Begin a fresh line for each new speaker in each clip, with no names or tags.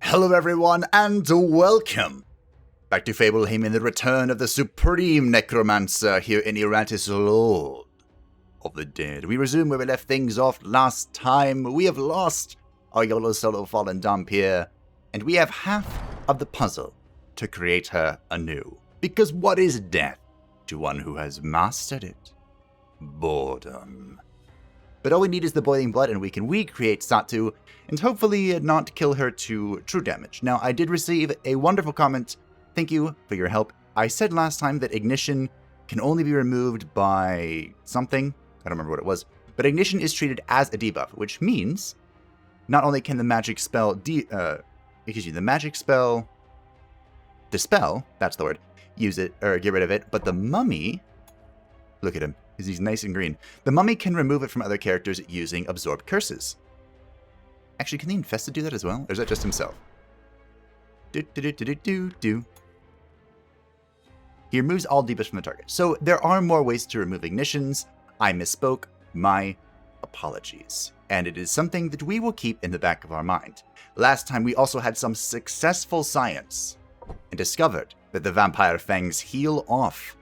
Hello everyone, and welcome back to Fableheim in the return of the Supreme Necromancer here in Iratus, Lord of the Dead. We resume where we left things off last time. We have lost our YOLO solo fallen dump here, and we have half of the puzzle to create her anew. Because what is death to one who has mastered it? Boredom. But all we need is the boiling blood, and we can recreate Satu, and hopefully not kill her to true damage. Now, I did receive a wonderful comment. Thank you for your help. I said last time that ignition can only be removed by something. I don't remember what it was. But ignition is treated as a debuff, which means not only can the magic spell dispel, that's the word, use it, or get rid of it, but the mummy, look at him, he's nice and green. The mummy can remove it from other characters using absorb curses. Actually, can the infested do that as well? Or is that just himself? He removes all debuffs from the target. So there are more ways to remove ignitions. I misspoke. My apologies. And it is something that we will keep in the back of our mind. Last time we also had some successful science and discovered that the vampire fangs heal off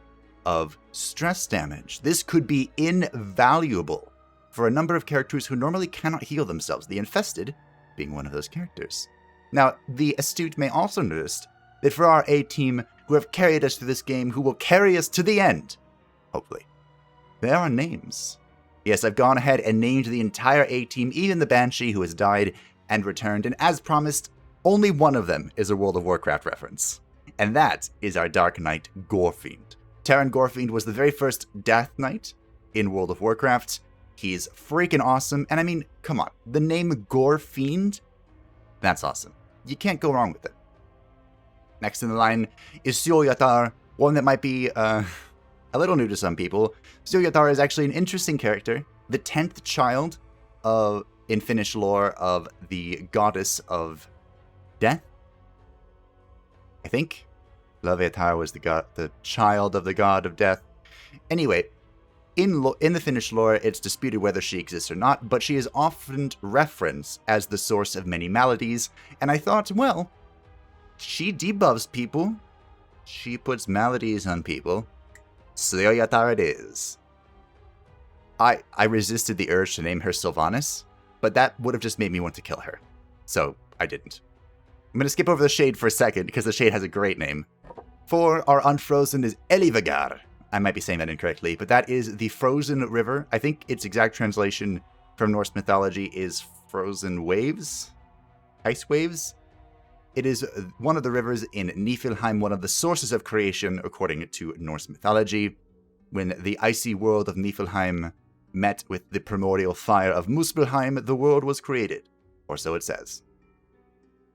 of stress damage. This could be invaluable for a number of characters who normally cannot heal themselves, the infested being one of those characters. Now, the astute may also notice that for our A-team who have carried us through this game, who will carry us to the end, hopefully, there are names. Yes, I've gone ahead and named the entire A-team, even the Banshee who has died and returned, and as promised, only one of them is a World of Warcraft reference. And that is our Dark Knight, Gorefiend. Terran Gorefiend was the very first Death Knight in World of Warcraft. He's freaking awesome, and I mean, come on, the name Gorefiend, that's awesome. You can't go wrong with it. Next in the line is Syöjätär, one that might be a little new to some people. Syöjätär is actually an interesting character, the 10th child in Finnish lore of the goddess of death, I think. Élivágar was the child of the god of death. Anyway, in the Finnish lore, it's disputed whether she exists or not, but she is often referenced as the source of many maladies, and I thought, well, she debuffs people. She puts maladies on people. Syöjätär it is. I resisted the urge to name her Sylvanas, but that would have just made me want to kill her, so I didn't. I'm going to skip over the Shade for a second, because the Shade has a great name. For our Unfrozen is Élivágar. I might be saying that incorrectly, but that is the frozen river. I think its exact translation from Norse mythology is frozen waves? Ice waves? It is one of the rivers in Niflheim, one of the sources of creation according to Norse mythology. When the icy world of Niflheim met with the primordial fire of Muspelheim, the world was created. Or so it says.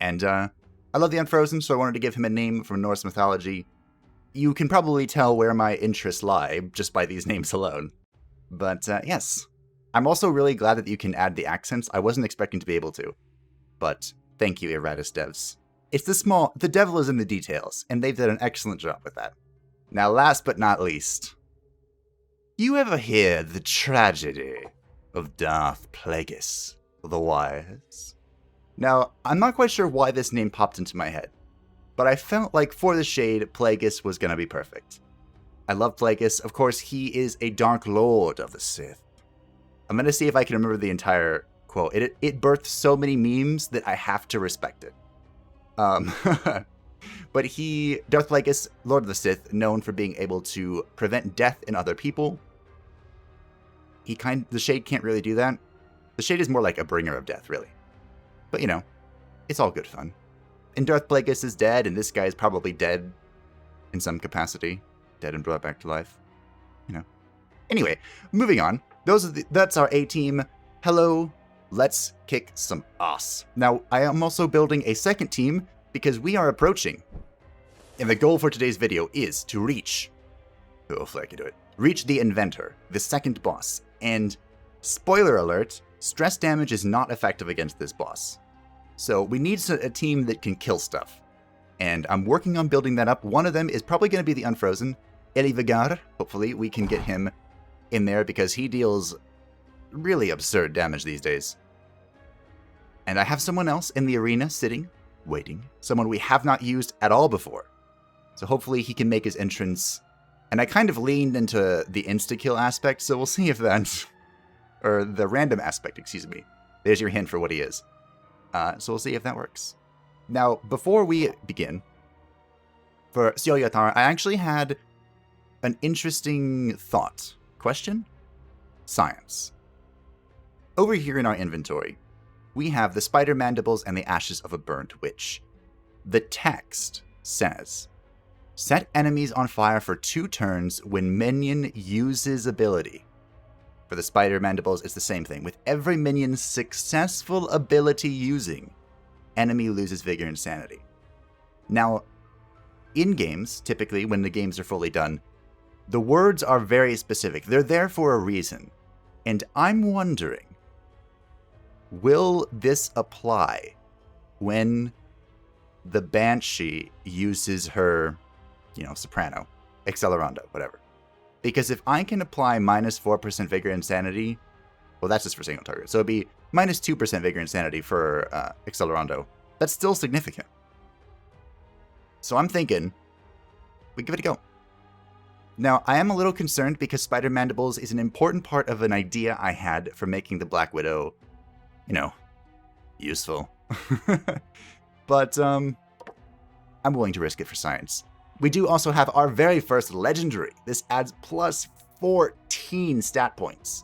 And I love the Unfrozen, so I wanted to give him a name from Norse mythology. You can probably tell where my interests lie just by these names alone. But yes, I'm also really glad that you can add the accents. I wasn't expecting to be able to. But thank you, Iratus devs. It's the devil is in the details, and they've done an excellent job with that. Now, last but not least, you ever hear the tragedy of Darth Plagueis the Wise? Now, I'm not quite sure why this name popped into my head, but I felt like for the Shade, Plagueis was going to be perfect. I love Plagueis. Of course, he is a Dark Lord of the Sith. I'm going to see if I can remember the entire quote. It birthed so many memes that I have to respect it. But Darth Plagueis, Lord of the Sith, known for being able to prevent death in other people. The Shade can't really do that. The Shade is more like a bringer of death, really. But, you know, it's all good fun. And Darth Plagueis is dead, and this guy is probably dead in some capacity. Dead and brought back to life. You know. Anyway, moving on. That's our A-team. Hello, let's kick some ass. Now, I am also building a second team, because we are approaching. And the goal for today's video is to reach... hopefully I can do it. Reach the Inventor, the second boss. And, spoiler alert, stress damage is not effective against this boss. So we need a team that can kill stuff. And I'm working on building that up. One of them is probably going to be the Unfrozen, Élivágar. Hopefully we can get him in there because he deals really absurd damage these days. And I have someone else in the arena sitting waiting. Someone we have not used at all before. So hopefully he can make his entrance. And I kind of leaned into the insta-kill aspect, so we'll see if that... or the random aspect, excuse me. There's your hint for what he is. So we'll see if that works. Now, before we begin, for Syöjätär, I actually had an interesting thought. Question? Science. Over here in our inventory, we have the spider mandibles and the ashes of a burnt witch. The text says, set enemies on fire for 2 turns when minion uses ability. For the spider mandibles, it's the same thing. With every minion's successful ability using, enemy loses vigor and sanity. Now, in games, typically when the games are fully done, the words are very specific. They're there for a reason. And I'm wondering, will this apply when the Banshee uses her, soprano, accelerando, whatever? Because if I can apply minus 4% vigor and sanity, well, that's just for single target. So it'd be minus 2% vigor and sanity for accelerando. That's still significant. So I'm thinking we give it a go. Now, I am a little concerned because Spider Mandibles is an important part of an idea I had for making the Black Widow, useful. But I'm willing to risk it for science. We do also have our very first legendary. This adds plus 14 stat points.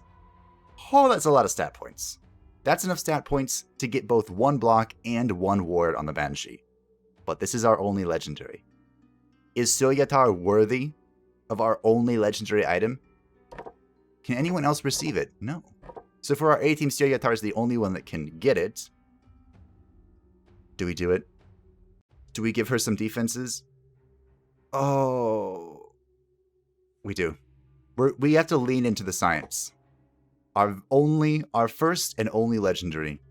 Oh, that's a lot of stat points. That's enough stat points to get both 1 block and 1 ward on the Banshee. But this is our only legendary. Is Syöjätär worthy of our only legendary item? Can anyone else receive it? No. So for our A-team, Syöjätär is the only one that can get it. Do we do it? Do we give her some defenses? Oh. We do. We have to lean into the science. Our first and only legendary.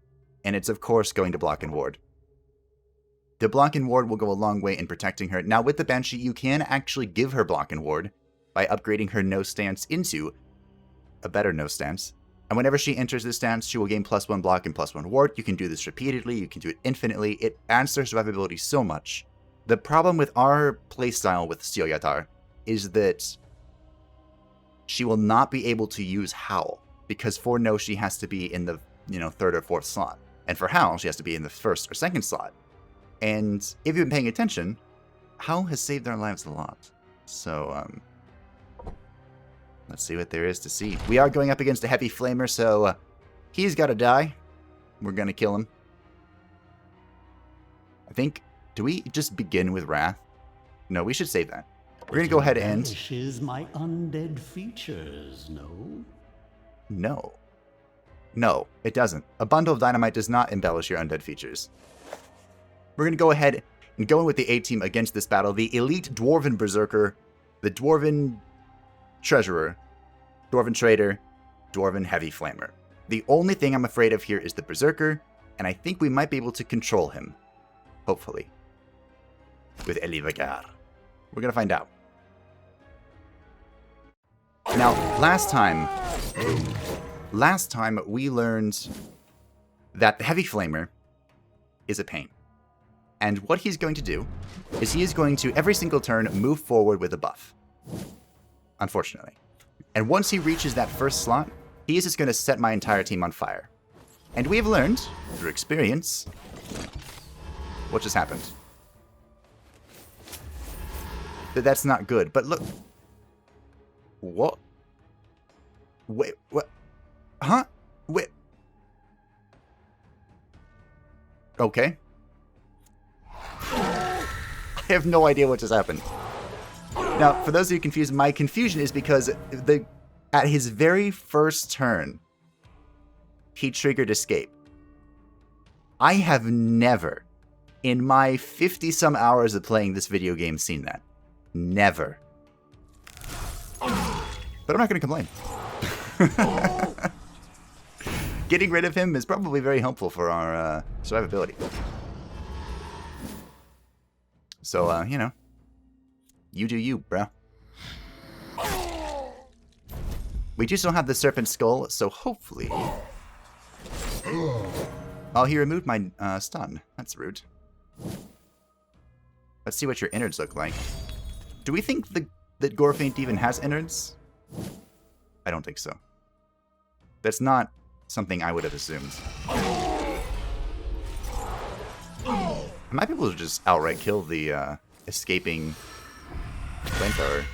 And it's of course going to block and ward. The block and ward will go a long way in protecting her. Now with the Banshee, you can actually give her block and ward by upgrading her no stance into a better no stance. And whenever she enters this stance, she will gain plus 1 block and plus 1 ward. You can do this repeatedly. You can do it infinitely. It adds to her survivability so much. The problem with our playstyle with Syöjätär is that she will not be able to use Howl. Because for no, she has to be in the 3rd or 4th slot. And for Howl, she has to be in the 1st or 2nd slot. And if you've been paying attention, Howl has saved our lives a lot. So, let's see what there is to see. We are going up against a heavy flamer, so he's got to die. We're going to kill him. I think, do we just begin with Wrath? No, we should save that. We're going to go ahead and...
Banishes my undead features, no?
No. No, it doesn't. A bundle of dynamite does not embellish your undead features. We're going to go ahead and go in with the A-team against this battle. The elite Dwarven Berserker, the Dwarven Treasurer, Dwarven Trader, Dwarven Heavy Flamer. The only thing I'm afraid of here is the Berserker, and I think we might be able to control him. Hopefully. With Élivágar. We're going to find out. Now, last time we learned that the Heavy Flamer is a pain. And what he's going to do is he is going to, every single turn, move forward with a buff. Unfortunately. And once he reaches that first slot, he is just going to set my entire team on fire. And we have learned, through experience, what just happened. That's not good. But look. What? Wait, what? Huh? Wait. Okay. I have no idea what just happened. Now, for those of you confused, my confusion is because at his very first turn, he triggered escape. I have never, in my 50-some hours of playing this video game, seen that. Never. But I'm not going to complain. Getting rid of him is probably very helpful for our survivability. So, you do you, bro. We do still have the Serpent Skull, so hopefully... Oh, he removed my stun. That's rude. Let's see what your innards look like. Do we think that Gorefiend even has innards? I don't think so. That's not something I would have assumed. I might be able to just outright kill the escaping flamethrower.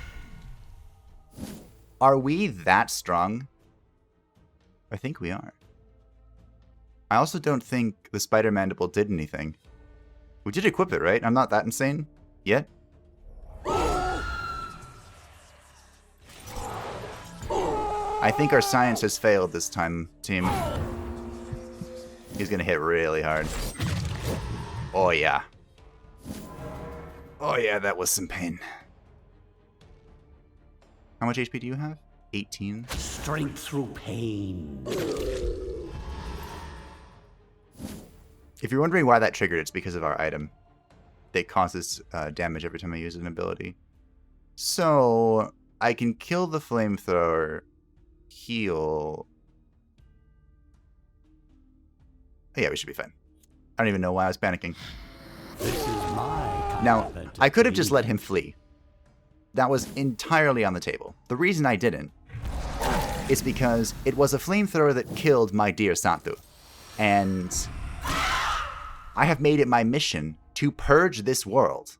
Are we that strong? I think we are. I also don't think the spider mandible did anything. We did equip it, right? I'm not that insane yet. I think our science has failed this time, team. He's gonna hit really hard. Oh yeah. Oh yeah, that was some pain. How much HP do you have? 18.
Strength through pain.
If you're wondering why that triggered, it's because of our item. It causes damage every time I use an ability. So, I can kill the flamethrower, heal. Oh, yeah, we should be fine. I don't even know why I was panicking.
This is my
Now, I could have just let him flee. That was entirely on the table. The reason I didn't is because it was a flamethrower that killed my dear Satu. And I have made it my mission to purge this world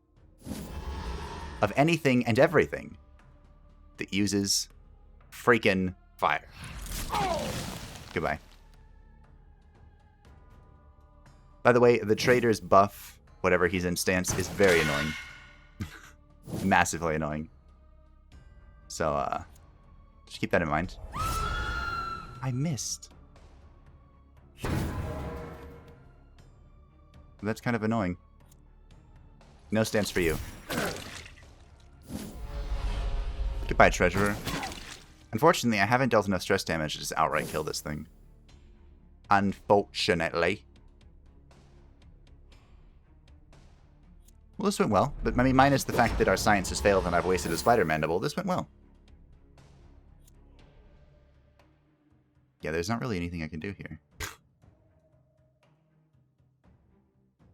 of anything and everything that uses freaking fire. Goodbye. By the way, the trader's buff, whatever he's in stance, is very annoying. Massively annoying. So, just keep that in mind. I missed. That's kind of annoying. No stance for you. Goodbye, treasurer. Unfortunately, I haven't dealt enough stress damage to just outright kill this thing. Unfortunately. Well, this went well. But, I mean, minus the fact that our science has failed and I've wasted a spider mandible, this went well. Yeah, there's not really anything I can do here.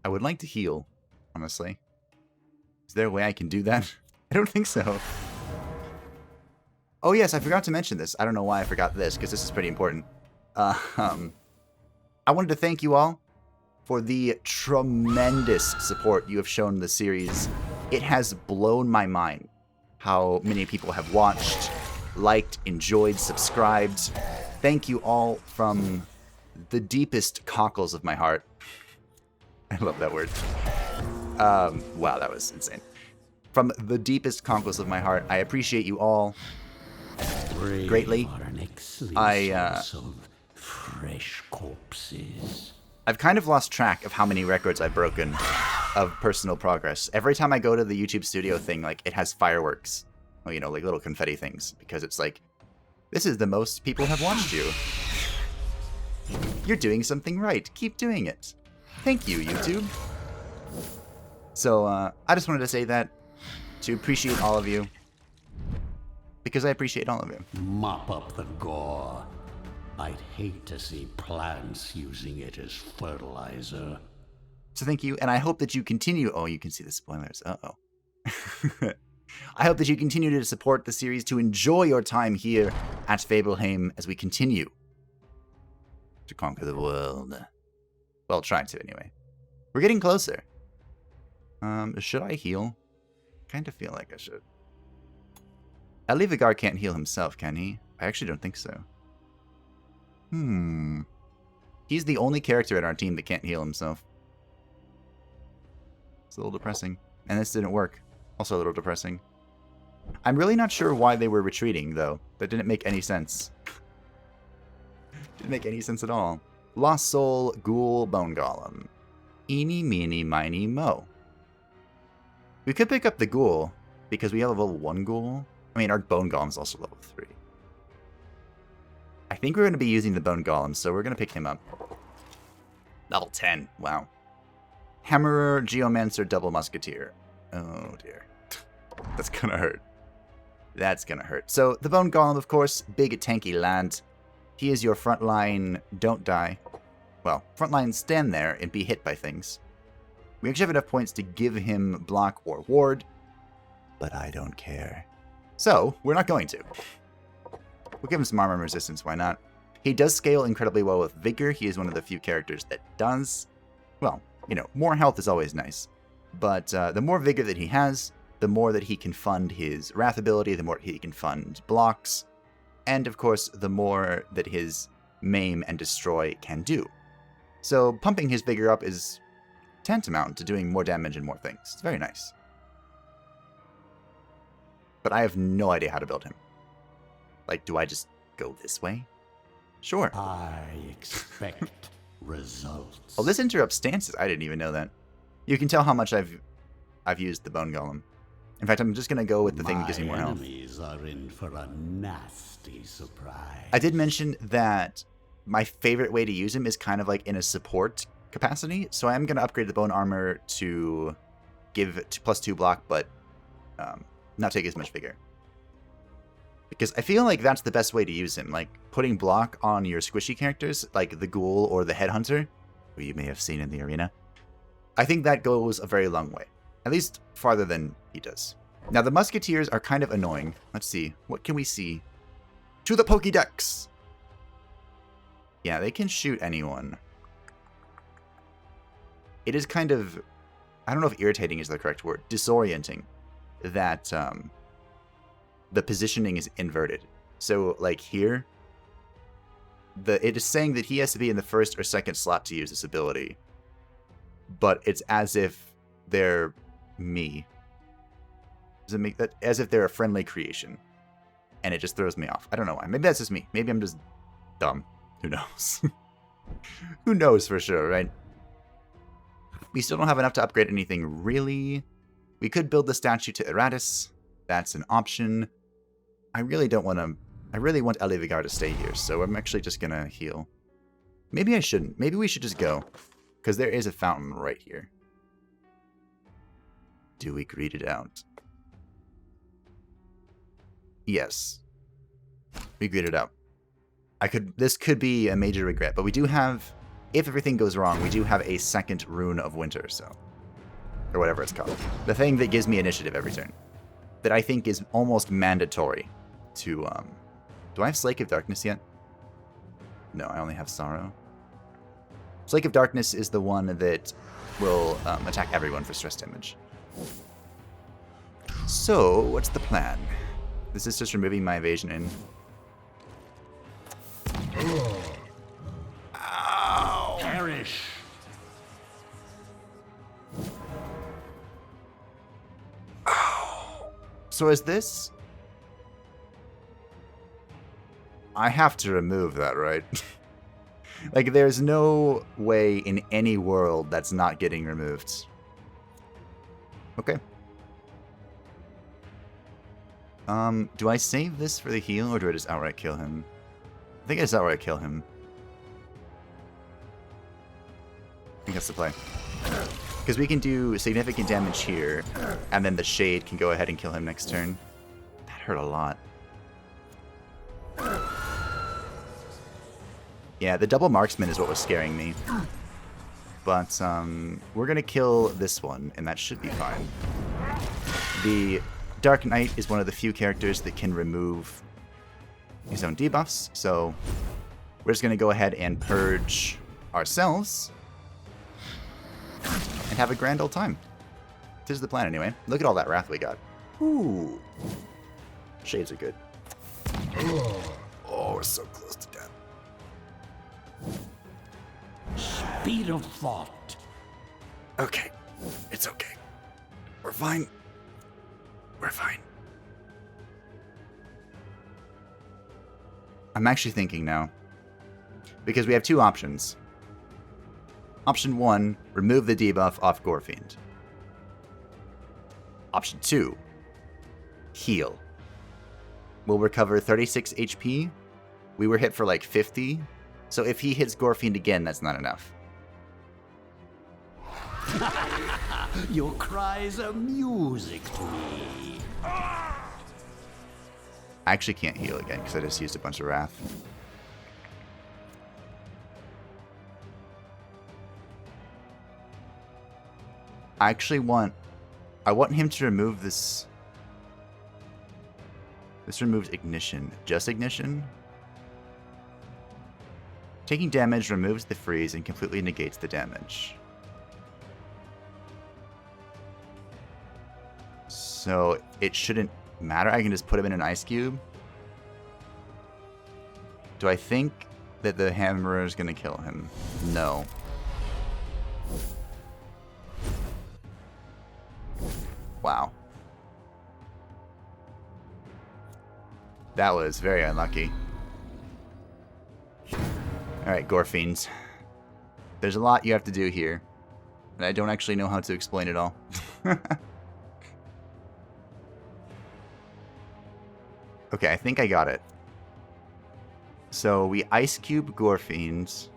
I would like to heal, honestly. Is there a way I can do that? I don't think so. Oh yes, I forgot to mention this. I don't know why I forgot this, because this is pretty important. I wanted to thank you all for the tremendous support you have shown the series. It has blown my mind how many people have watched, liked, enjoyed, subscribed. Thank you all from the deepest cockles of my heart. I love that word. Wow, that was insane. From the deepest cockles of my heart, I appreciate you all greatly.
Fresh corpses.
I've kind of lost track of how many records I've broken of personal progress. Every time I go to the YouTube studio thing, like, it has fireworks. Well, you know, like little confetti things. Because it's like, this is the most people have watched you. You're doing something right. Keep doing it. Thank you, YouTube. So, I just wanted to say that to appreciate all of you. Because I appreciate all of you.
Mop up the gore. I'd hate to see plants using it as fertilizer.
So thank you, and I hope that you continue... Oh, you can see the spoilers. Uh-oh. I hope that you continue to support the series, to enjoy your time here at Fableheim as we continue to conquer the world. Well, try to, anyway. We're getting closer. Should I heal? Kind of feel like I should. Élivágar can't heal himself, can he? I actually don't think so. He's the only character in our team that can't heal himself. It's a little depressing. And this didn't work. Also a little depressing. I'm really not sure why they were retreating, though. That didn't make any sense. Didn't make any sense at all. Lost Soul, Ghoul, Bone Golem. Eeny, meeny, miny, mo. We could pick up the Ghoul, because we have a level 1 Ghoul. I mean, our Bone Golem's also level 3. I think we're going to be using the Bone Golem, so we're going to pick him up. Level 10. Wow. Hammerer, Geomancer, Double Musketeer. Oh, dear. That's going to hurt. That's going to hurt. So, the Bone Golem, of course, big tanky lad. He is your frontline, don't die. Well, frontline, stand there and be hit by things. We actually have enough points to give him block or ward, but I don't care. So, we're not going to. We'll give him some armor resistance, why not? He does scale incredibly well with Vigor. He is one of the few characters that does. Well, you know, more health is always nice. But the more Vigor that he has, the more that he can fund his Wrath ability, the more he can fund blocks, and of course, the more that his Maim and Destroy can do. So pumping his Vigor up is tantamount to doing more damage and more things. It's very nice. But I have no idea how to build him. Like, do I just go this way? Sure.
I expect results.
Oh, this interrupts stances. I didn't even know that. You can tell how much I've used the Bone Golem. In fact, I'm just going to go with the thing that gives me more health.
My enemies are in for a nasty surprise.
I did mention that my favorite way to use him is kind of like in a support capacity. So I am going to upgrade the Bone Armor to give +2 block, but not take as much Vigor. Because I feel like that's the best way to use him. Like, putting block on your squishy characters, like the Ghoul or the Headhunter, who you may have seen in the arena. I think that goes a very long way. At least farther than he does. Now, the Musketeers are kind of annoying. Let's see. What can we see? To the Pokédex! Yeah, they can shoot anyone. It is kind of... I don't know if irritating is the correct word. Disorienting. That the positioning is inverted. So, like here, it is saying that he has to be in the first or second slot to use this ability. But it's as if they're me. Does it make that as if they're a friendly creation? And it just throws me off. I don't know why. Maybe that's just me. Maybe I'm just dumb. Who knows? Who knows for sure, right? We still don't have enough to upgrade anything, really. We could build the statue to Iratus. That's an option. I really don't want to... I really want Élivágar to stay here, so I'm actually just going to heal. Maybe I shouldn't. Maybe we should just go. Because there is a fountain right here. Do we greet it out? Yes. We greet it out. This could be a major regret, but we do have... If everything goes wrong, we do have a second Rune of Winter, so... Or whatever it's called. The thing that gives me initiative every turn. That I think is almost mandatory to, Do I have Slake of Darkness yet? No, I only have Sorrow. Slake of Darkness is the one that will attack everyone for stress damage. So, what's the plan? This is just removing my evasion in.
Ow! Perish!
So is this... I have to remove that, right? Like, there's no way in any world that's not getting removed. Okay. Do I save this for the heal, or do I just outright kill him? I think I just outright kill him. I think that's the play. Because we can do significant damage here, and then the Shade can go ahead and kill him next turn. That hurt a lot. Yeah, the double marksman is what was scaring me. But we're going to kill this one, and that should be fine. The Dark Knight is one of the few characters that can remove his own debuffs, so we're just going to go ahead and purge ourselves. And have a grand old time. This is the plan anyway. Look at all that wrath we got. Ooh. Shades are good. Oh, we're so close to death.
Speed of thought.
Okay. It's okay. We're fine. We're fine. I'm actually thinking now. Because we have two options. Option 1, remove the debuff off Gorefiend. Option 2, heal. We'll recover 36 HP. We were hit for like 50, so if he hits Gorefiend again, that's not enough.
Your cries are music to me.
I actually can't heal again because I just used a bunch of Wrath. I actually want... I want him to remove this... This removes ignition. Just ignition? Taking damage removes the freeze and completely negates the damage. So it shouldn't matter. I can just put him in an ice cube. Do I think that the hammer is going to kill him? No. Wow. That was very unlucky. Alright, Gorefiends. There's a lot you have to do here. And I don't actually know how to explain it all. Okay, I think I got it. So we Ice Cube Gorefiends.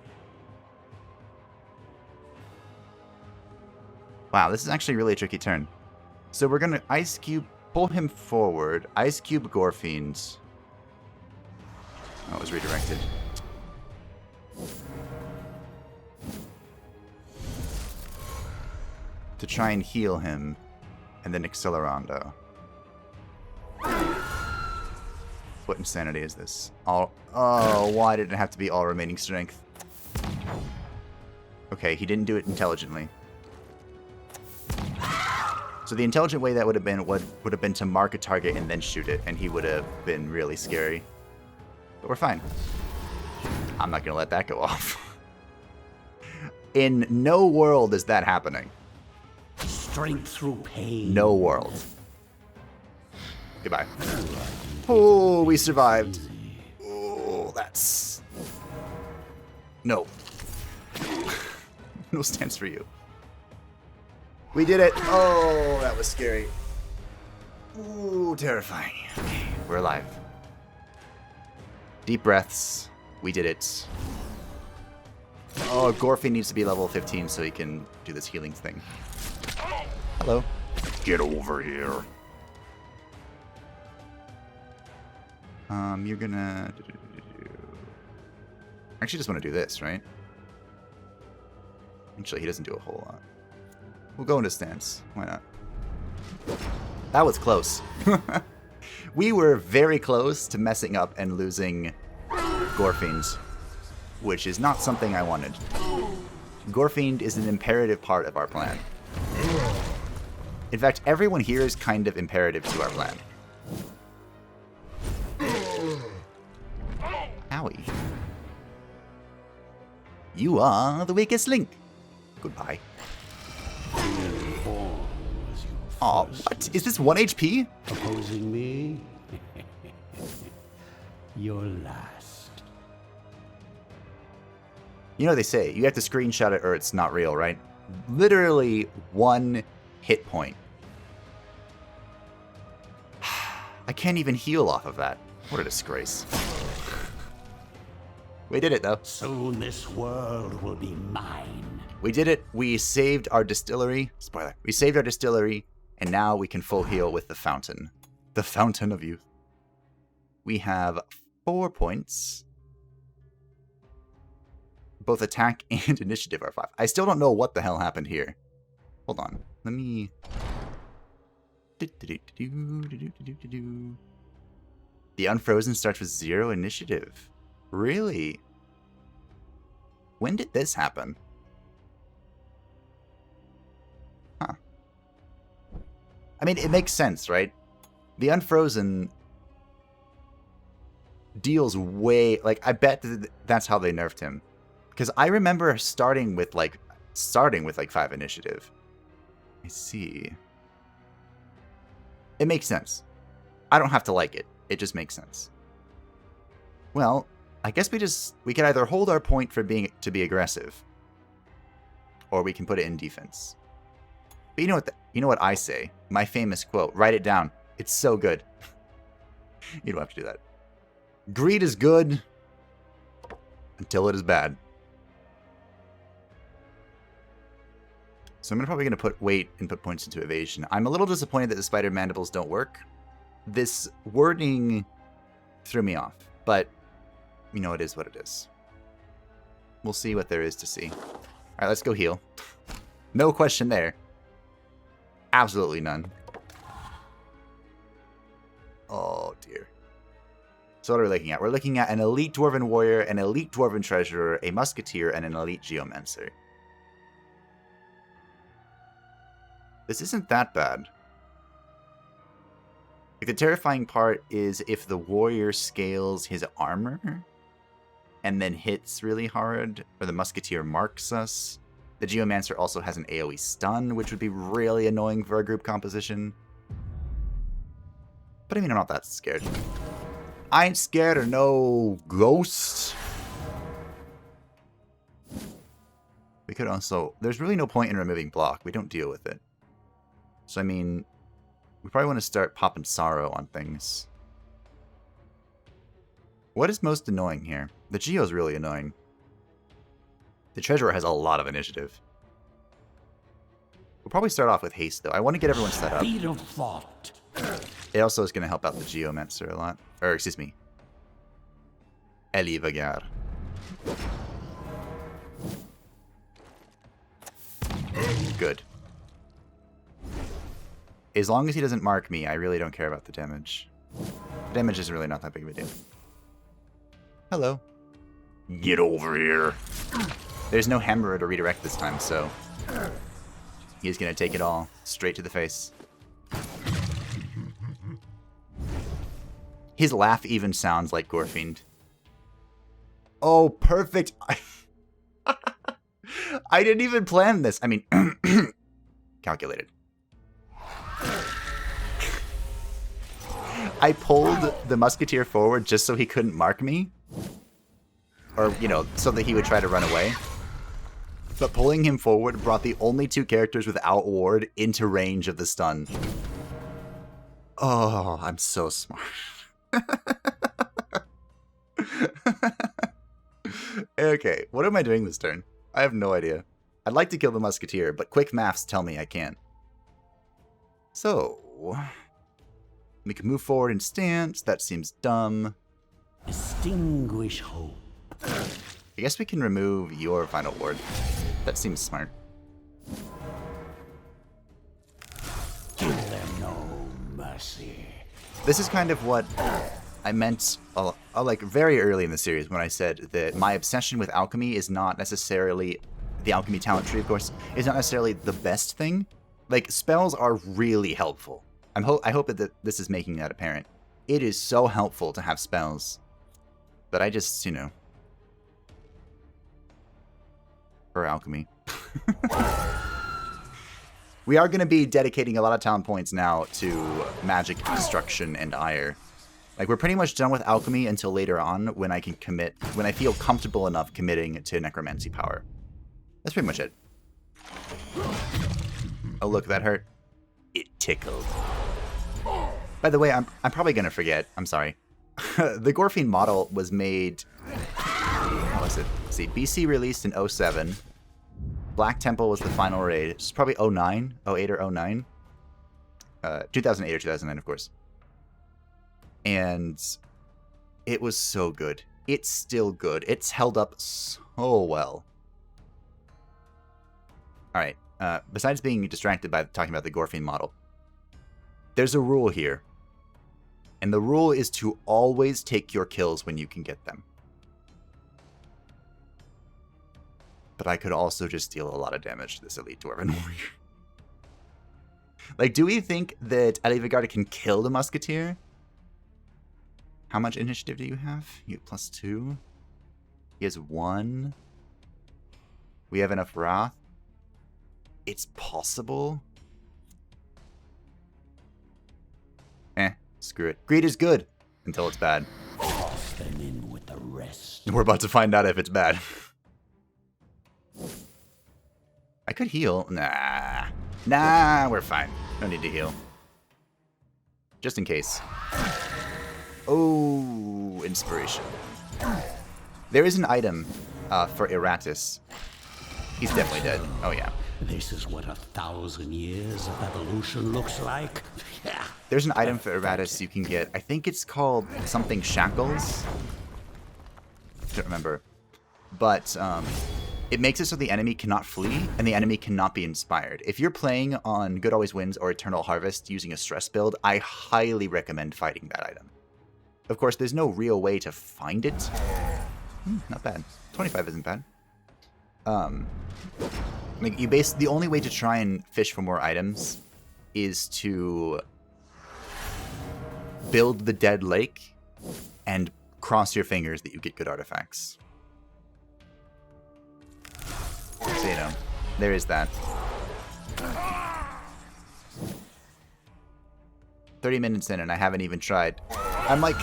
Wow, this is actually really a tricky turn. So we're going to Ice Cube, pull him forward, Ice Cube Gorefiends. Oh, it was redirected. To try and heal him, and then Accelerando. What insanity is this? All. Oh, why did it have to be all remaining strength? Okay, he didn't do it intelligently. So the intelligent way that would have been to mark a target and then shoot it, and he would have been really scary. But we're fine. I'm not gonna let that go off. In no world is that happening.
Strength through pain.
No world. Goodbye. Oh, we survived. Oh, that's... No. No stance for you. We did it. Oh, that was scary. Ooh, terrifying. Okay, we're alive. Deep breaths. We did it. Oh, Gorefiend needs to be level 15 so he can do this healing thing. Hello. Get over here. You're gonna... I actually just want to do this, right? Actually, he doesn't do a whole lot. We'll go into stance. Why not? That was close. We were very close to messing up and losing Gorefiend, which is not something I wanted. Gorefiend is an imperative part of our plan. In fact, everyone here is kind of imperative to our plan. Owie. You are the weakest link. Goodbye. Aw, what? Is this 1 HP?
Opposing me? You're last.
You know what they say, you have to screenshot it or it's not real, right? Literally 1 hit point. I can't even heal off of that. What a disgrace. We did it, though.
Soon this world will be mine.
We did it. We saved our distillery. Spoiler. We saved our distillery, and now we can full heal with the fountain. The fountain of youth. We have 4 points. Both attack and initiative are 5. I still don't know what the hell happened here. Hold on. Let me... The Unfrozen starts with 0 initiative. Really? When did this happen? Huh. I mean, it makes sense, right? The Unfrozen deals way... Like, I bet that's how they nerfed him. Because I remember starting with, like 5 initiative. I see. It makes sense. I don't have to like it. It just makes sense. Well... I guess we can either hold our point for being to be aggressive, or we can put it in defense. But you know what I say? My famous quote. Write it down. It's so good. You don't have to do that. Greed is good until it is bad. So I'm probably going to put weight and put points into evasion. I'm a little disappointed that the spider mandibles don't work. This wording threw me off, but you know, it is what it is. We'll see what there is to see. Alright, let's go heal. No question there. Absolutely none. Oh, dear. So what are we looking at? We're looking at an elite Dwarven Warrior, an elite Dwarven Treasurer, a Musketeer, and an elite Geomancer. This isn't that bad. Like, the terrifying part is if the Warrior scales his armor and then hits really hard, or the Musketeer marks us. The Geomancer also has an AoE stun, which would be really annoying for a group composition. But I mean, I'm not that scared. I ain't scared of no ghosts. We could also... There's really no point in removing block. We don't deal with it. So, I mean, we probably want to start popping sorrow on things. What is most annoying here? The Geo's really annoying. The Treasurer has a lot of initiative. We'll probably start off with haste, though. I want to get everyone set up.
Speed of thought.
It also is going to help out the Geomancer a lot. Or, excuse me. Élivágar. Good. As long as he doesn't mark me, I really don't care about the damage. The damage is really not that big of a deal. Hello. Get over here. There's no hammer to redirect this time, so he's going to take it all straight to the face. His laugh even sounds like Gorefiend. Oh, perfect. I didn't even plan this. I mean, calculated. I pulled the Musketeer forward just so he couldn't mark me. Or, you know, so that he would try to run away. But pulling him forward brought the only two characters without ward into range of the stun. Oh, I'm so smart. Okay, what am I doing this turn? I have no idea. I'd like to kill the Musketeer, but quick maths tell me I can't. So, we can move forward in stance. That seems dumb.
Extinguish hope.
I guess we can remove your final ward. That seems smart.
Give them no mercy.
This is kind of what I meant like very early in the series when I said that my obsession with alchemy is not necessarily, the alchemy talent tree of course, is not necessarily the best thing. Like, spells are really helpful. I hope that this is making that apparent. It is so helpful to have spells. But I just, you know, for alchemy. We are going to be dedicating a lot of talent points now to magic, destruction, and ire. Like, we're pretty much done with alchemy until later on when I can commit, when I feel comfortable enough committing to necromancy power. That's pretty much it. Oh, look, that hurt. It tickled. By the way, I'm probably going to forget. I'm sorry. The Gorefiend model was made... How was it? Let's see. BC released in 07. Black Temple was the final raid. It's probably 09, 08 or 09. 2008 or 2009, of course. And it was so good. It's still good. It's held up so well. Alright. Besides being distracted by talking about the Gorefiend model, there's a rule here. And the rule is to always take your kills when you can get them. But I could also just deal a lot of damage to this elite Dwarven warrior. Like, do we think that Élivágar can kill the Musketeer? How much initiative do you have? You have +2. He has 1. We have enough Wrath. It's possible. Screw it. Greed is good until it's bad.
Toss them in with the rest.
We're about to find out if it's bad. I could heal. Nah, we're fine. No need to heal. Just in case. Oh, inspiration. There is an item for Iratus. He's definitely dead. Oh, yeah.
This is what 1,000 years of evolution looks like.
There's an item for Iratus you can get. I think it's called something Shackles. I don't remember. But it makes it so the enemy cannot flee and the enemy cannot be inspired. If you're playing on Good Always Wins or Eternal Harvest using a stress build, I highly recommend fighting that item. Of course, there's no real way to find it. Not bad. 25 isn't bad. Like the only way to try and fish for more items is to build the Dead Lake and cross your fingers that you get good artifacts. So, you know, there is that. 30 minutes in and I haven't even tried. I'm like,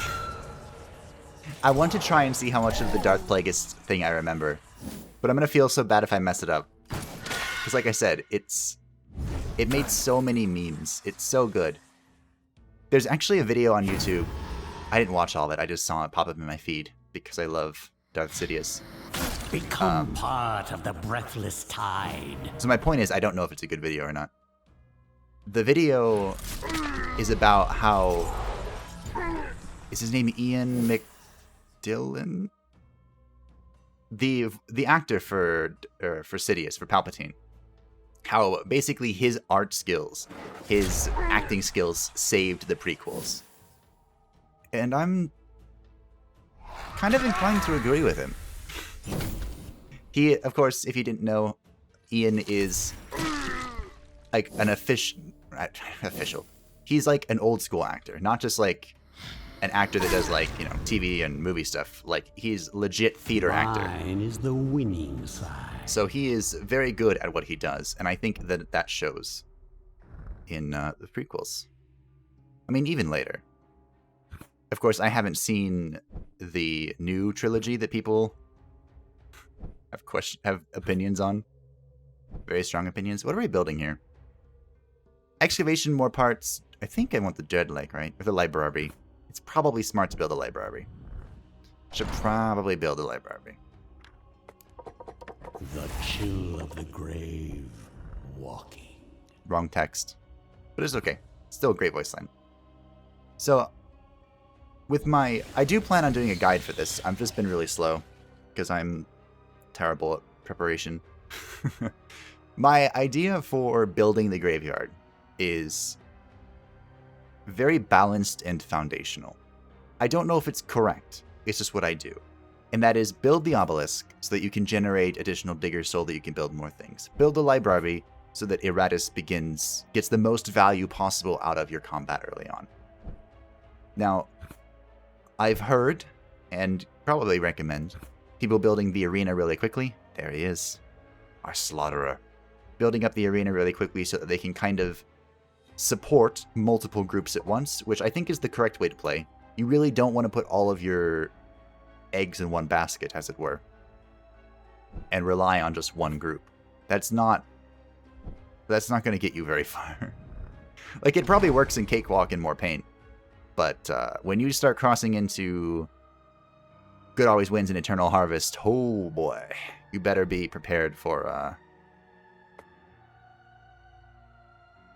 I want to try and see how much of the Darth Plagueis thing I remember, but I'm going to feel so bad if I mess it up. Because like I said, it made so many memes. It's so good. There's actually a video on YouTube. I didn't watch all of it. I just saw it pop up in my feed because I love Darth Sidious.
Become part of the breathless tide.
So my point is, I don't know if it's a good video or not. The video is about how... Is his name Ian McDillan? The actor for Sidious, for Palpatine. How basically his art skills, his acting skills saved the prequels. And I'm kind of inclined to agree with him. He, of course, if you didn't know, Ian is like an official. He's like an old school actor, not just like an actor that does like, you know, TV and movie stuff. Like he's legit theater actor.
Mine is the winning side.
So he is very good at what he does, and I think that shows in the prequels. I mean, even later. Of course, I haven't seen the new trilogy that people have opinions on. Very strong opinions. What are we building here? Excavation, more parts. I think I want the Dead Lake, right? Or the library. It's probably smart to build a library. Should probably build a library.
The chill of the grave, walking.
Wrong text. But it's okay. Still a great voice line. So, I do plan on doing a guide for this. I've just been really slow because I'm terrible at preparation. My idea for building the graveyard is very balanced and foundational. I don't know if it's correct. It's just what I do. And that is build the obelisk so that you can generate additional digger soul that you can build more things. Build the library so that Iratus gets the most value possible out of your combat early on. Now, I've heard, and probably recommend, people building the arena really quickly. There he is, our slaughterer. Building up the arena really quickly so that they can kind of support multiple groups at once, which I think is the correct way to play. You really don't want to put all of your eggs in one basket, as it were, and rely on just one group. That's not going to get you very far. Like, it probably works in Cakewalk and More Paint, but when you start crossing into Good Always Wins and Eternal Harvest, oh boy, you better be prepared for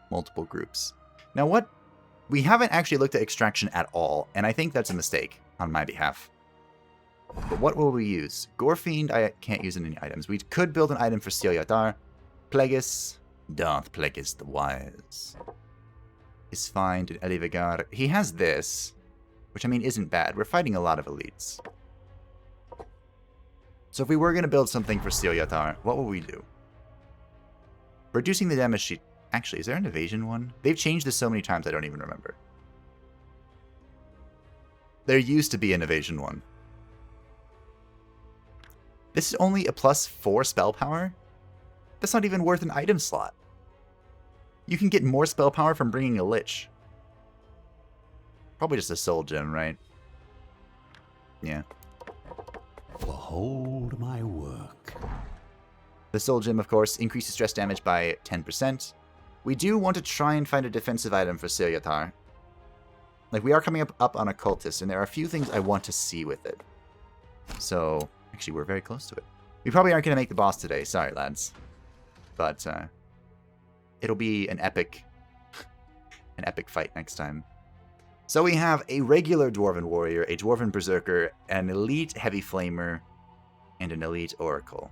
multiple groups. Now, we haven't actually looked at extraction at all, and I think that's a mistake on my behalf. But what will we use? Gorefiend, I can't use any items. We could build an item for Syöjätär. Plagueis, Darth Plagueis the Wise is fine. And Élivágar, he has this, which I mean isn't bad. We're fighting a lot of elites. So if we were going to build something for Syöjätär, what will we do? Reducing the damage sheet. Actually, is there an evasion one? They've changed this so many times I don't even remember. There used to be an evasion one. This is only a +4 spell power? That's not even worth an item slot. You can get more spell power from bringing a Lich. Probably just a soul gem, right? Yeah.
Behold my work.
The soul gem, of course, increases stress damage by 10%. We do want to try and find a defensive item for Syöjätär. Like, we are coming up on Occultist, and there are a few things I want to see with it. So, actually, we're very close to it. We probably aren't going to make the boss today. Sorry, lads. But, it'll be an epic fight next time. So we have a regular Dwarven Warrior, a Dwarven Berserker, an Elite Heavy Flamer, and an Elite Oracle.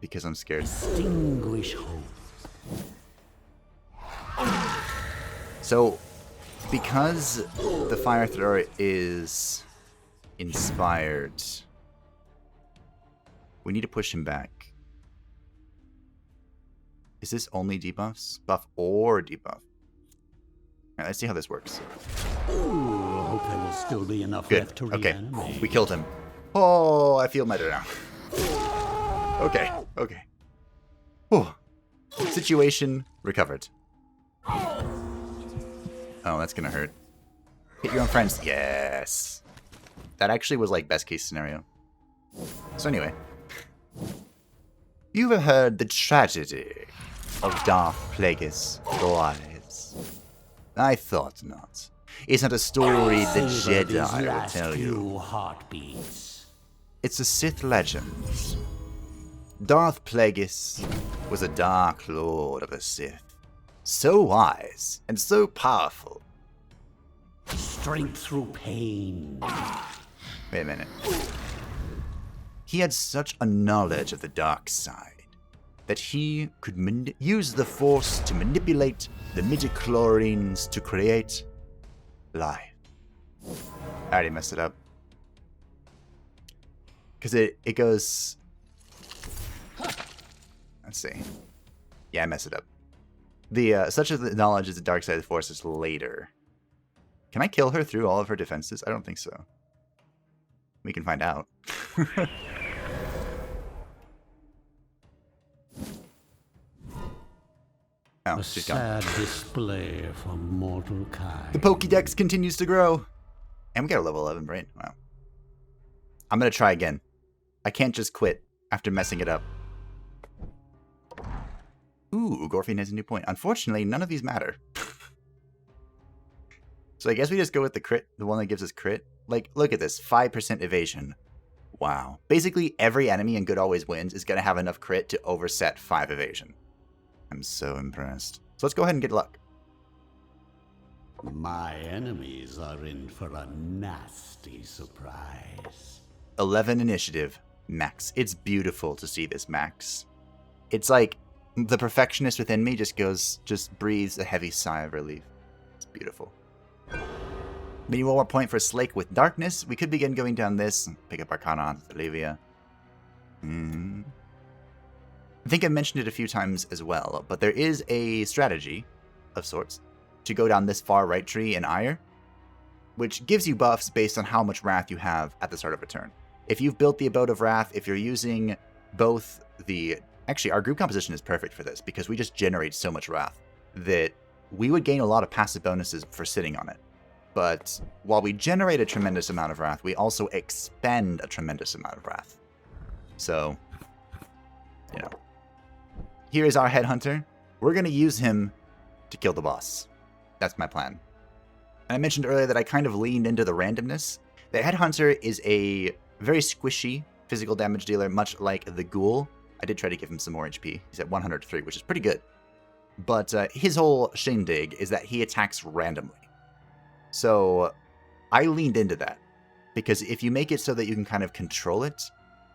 because I'm scared.
Extinguish hope.
So, because the fire thrower is inspired, we need to push him back. Is this only debuffs? Buff or debuff? Alright, let's see how this works.
Ooh, I hope there will still be enough
Good.
left to
Okay,
reanimate.
we killed him. Oh, I feel better now. Okay, okay. Whew. Situation recovered. Oh, that's gonna hurt. Hit your own friends. Yes. That actually was like best case scenario. So anyway. You have heard the tragedy of Darth Plagueis the Wise. I thought not. It's not a story the Jedi will tell you.
Heartbeats.
It's a Sith legend. Darth Plagueis was a Dark Lord of the Sith. So wise and so powerful.
Strength through pain.
Wait a minute. He had such a knowledge of the dark side that he could use the Force to manipulate the midichlorians to create life. I already messed it up. Because it goes... Let's see. Yeah, I messed it up. The such as the knowledge is the dark side of the Force is later. Can I kill her through all of her defenses? I don't think so. We can find out. Oh,
A
she's gone.
sad display for mortal kind.
The Pokédex continues to grow. And we got a level 11, right? Wow. I'm going to try again. I can't just quit after messing it up. Ooh, Gorefiend has a new point. Unfortunately, none of these matter. So I guess we just go with the crit, the one that gives us crit. Like, look at this, 5% evasion. Wow. Basically, every enemy in Good Always Wins is going to have enough crit to overset 5 evasion. I'm so impressed. So let's go ahead and get luck.
My enemies are in for a nasty surprise.
11 initiative, max. It's beautiful to see this max. It's like the perfectionist within me just breathes a heavy sigh of relief. It's beautiful. Maybe one more point for Slake with Darkness. We could begin going down this. Pick up Arcana on Olivia. I think I mentioned it a few times as well, but there is a strategy of sorts to go down this far right tree in Ire, which gives you buffs based on how much Wrath you have at the start of a turn. If you've built the Abode of Wrath, if you're using both the... Actually, our group composition is perfect for this, because we just generate so much Wrath that we would gain a lot of passive bonuses for sitting on it. But while we generate a tremendous amount of Wrath, we also expend a tremendous amount of Wrath. So, you know. Here is our Headhunter. We're going to use him to kill the boss. That's my plan. And I mentioned earlier that I kind of leaned into the randomness. The Headhunter is a very squishy physical damage dealer, much like the Ghoul. I did try to give him some more HP. He's at 103, which is pretty good. But his whole shindig is that he attacks randomly. So I leaned into that. Because if you make it so that you can kind of control it,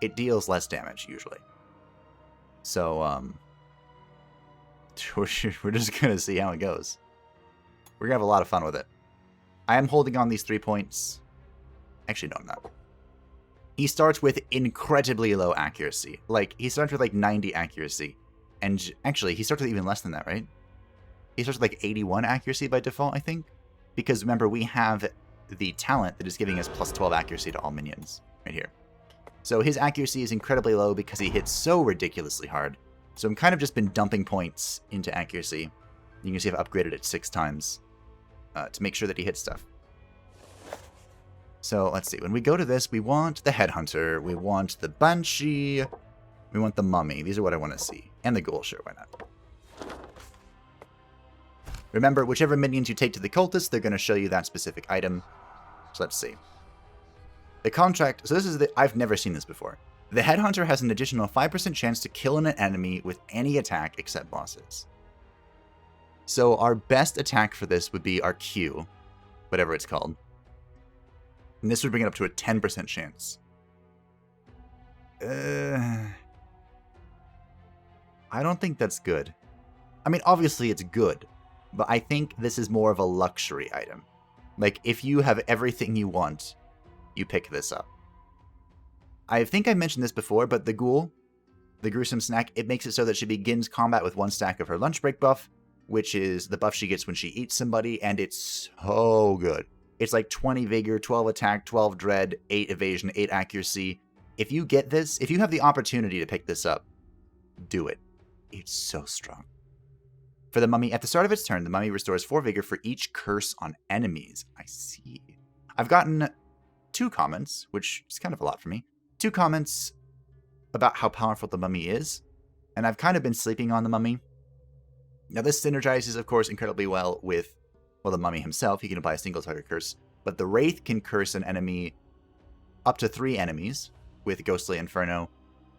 it deals less damage, usually. So, we're just going to see how it goes. We're going to have a lot of fun with it. I am holding on these 3 points. Actually, no, I'm not. He starts with incredibly low accuracy. Like, he starts with like 90 accuracy. And actually, he starts with even less than that, right? He starts with like 81 accuracy by default, I think. Because remember, we have the talent that is giving us plus 12 accuracy to all minions right here. So his accuracy is incredibly low because he hits so ridiculously hard. So I'm kind of just been dumping points into accuracy. You can see I've upgraded it 6 times to make sure that he hits stuff. So let's see. When we go to this, we want the Headhunter, we want the Banshee, we want the Mummy. These are what I want to see. And the Ghoul, sure, why not? Remember, whichever minions you take to the Cultist, they're going to show you that specific item. So let's see. The contract, so this is I've never seen this before. The Headhunter has an additional 5% chance to kill an enemy with any attack except bosses. So our best attack for this would be our Q, whatever it's called. And this would bring it up to a 10% chance. I don't think that's good. I mean, obviously it's good, but I think this is more of a luxury item. Like, if you have everything you want, you pick this up. I think I mentioned this before, but the ghoul, the gruesome snack, it makes it so that she begins combat with 1 stack of her lunch break buff, which is the buff she gets when she eats somebody, and it's so good. It's like 20 vigor, 12 attack, 12 dread, 8 evasion, 8 accuracy. If you get this, if you have the opportunity to pick this up, do it. It's so strong. For the mummy, at the start of its turn, the mummy restores 4 vigor for each curse on enemies. I see. I've gotten 2 comments, which is kind of a lot for me. 2 comments about how powerful the mummy is, and I've kind of been sleeping on the mummy. Now, this synergizes, of course, incredibly well with, well, the mummy himself. He can apply a single target curse, but the wraith can curse an enemy up to 3 enemies with Ghostly Inferno,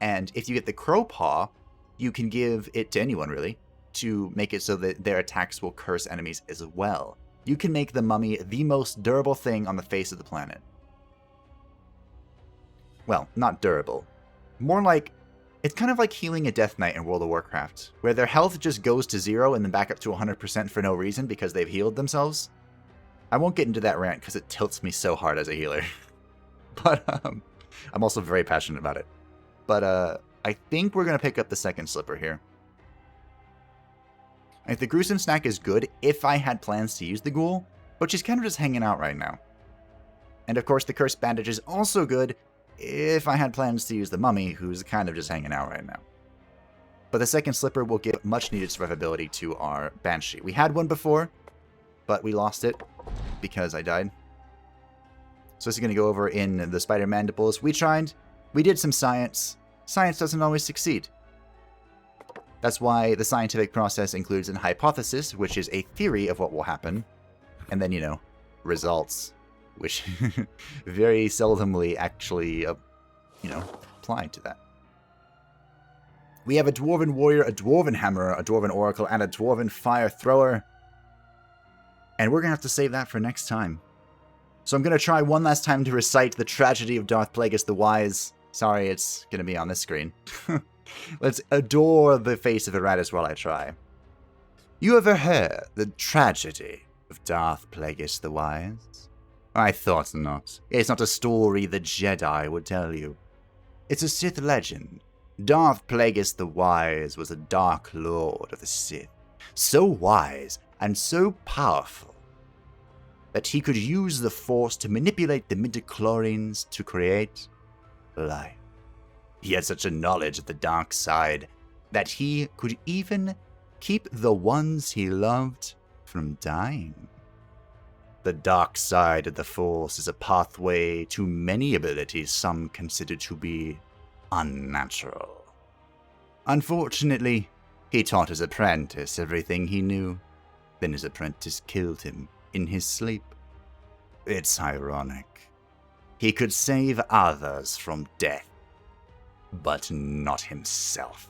and if you get the crow paw, you can give it to anyone, really, to make it so that their attacks will curse enemies as well. You can make the mummy the most durable thing on the face of the planet. Well, not durable. More like, it's kind of like healing a Death Knight in World of Warcraft, where their health just goes to 0 and then back up to 100% for no reason because they've healed themselves. I won't get into that rant because it tilts me so hard as a healer. But I'm also very passionate about it. But I think we're going to pick up the second slipper here. Like, the gruesome snack is good if I had plans to use the ghoul, but she's kind of just hanging out right now. And of course, the cursed bandage is also good if I had plans to use the mummy, who's kind of just hanging out right now. But the second slipper will give much needed survivability to our banshee. We had one before, but we lost it because I died. So this is going to go over in the spider mandibles. We did some science. Science doesn't always succeed. That's why the scientific process includes an hypothesis, which is a theory of what will happen, and then, you know, results, which very seldomly actually, apply to that. We have a dwarven warrior, a dwarven hammerer, a dwarven oracle, and a dwarven fire thrower. And we're going to have to save that for next time. So I'm going to try one last time to recite the tragedy of Darth Plagueis the Wise. Sorry, it's going to be on this screen. Let's adore the face of Iratus while I try. You ever heard the tragedy of Darth Plagueis the Wise? I thought not. It's not a story the Jedi would tell you. It's a Sith legend. Darth Plagueis the Wise was a Dark Lord of the Sith. So wise and so powerful that he could use the Force to manipulate the midichlorians to create life. He had such a knowledge of the dark side that he could even keep the ones he loved from dying. The dark side of the Force is a pathway to many abilities some consider to be unnatural. Unfortunately, he taught his apprentice everything he knew. Then his apprentice killed him in his sleep. It's ironic. He could save others from death, but not himself.